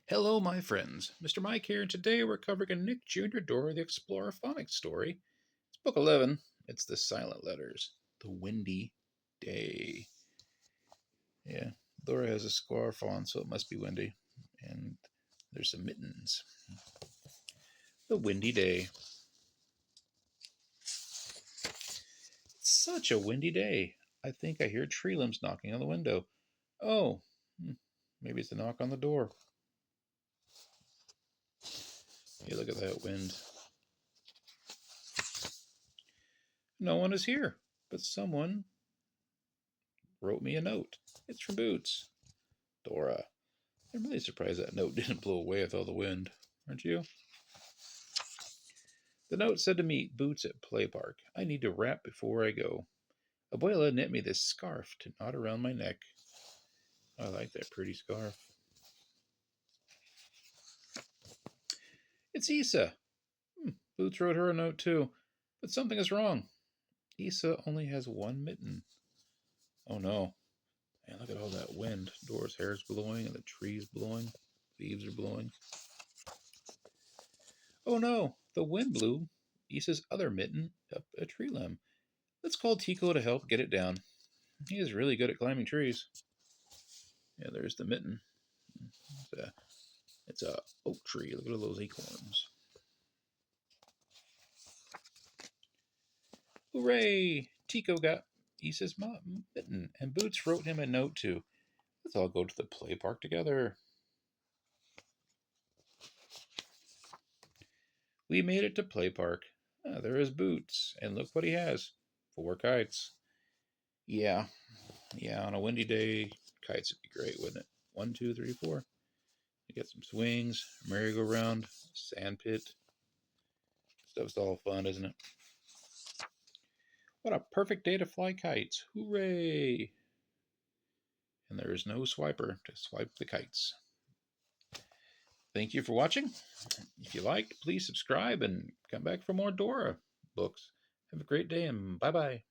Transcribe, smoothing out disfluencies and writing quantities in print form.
Hello, my friends. Mr. Mike here, and today we're covering a Nick Jr. Dora the Explorer phonics story. It's book 11. It's the silent letters. The windy day. Yeah, Dora has a scarf on, so it must be windy. And there's some mittens. The windy day. It's such a windy day. I think I hear tree limbs knocking on the window. Oh, maybe it's a knock on the door. Hey, look at that wind. No one is here, but someone wrote me a note. It's from Boots. Dora. I'm really surprised that note didn't blow away with all the wind, aren't you? The note said to meet Boots at Play Park. I need to wrap before I go. Abuela knit me this scarf to knot around my neck. I like that pretty scarf. It's Issa. Boots wrote her a note too, but something is wrong. Issa only has one mitten. Oh no. Man, look at all that wind. Dora's hair is blowing and the trees blowing. Leaves are blowing. Oh no, the wind blew Issa's other mitten up a tree limb. Let's call Tico to help get it down. He is really good at climbing trees. Yeah, there's the mitten. It's a oak tree. Look at all those acorns. Hooray! Tico got Issa's mitten, and Boots wrote him a note too. Let's all go to the play park together. We made it to play park. There is Boots, and look what he has. 4 kites. Yeah, on a windy day, kites would be great, wouldn't it? 1, 2, 3, 4. You get some swings, merry-go-round, sand pit. Stuff's all fun, isn't it? What a perfect day to fly kites. Hooray! And there is no swiper to swipe the kites. Thank you for watching. If you liked, please subscribe and come back for more Dora books. Have a great day and bye-bye.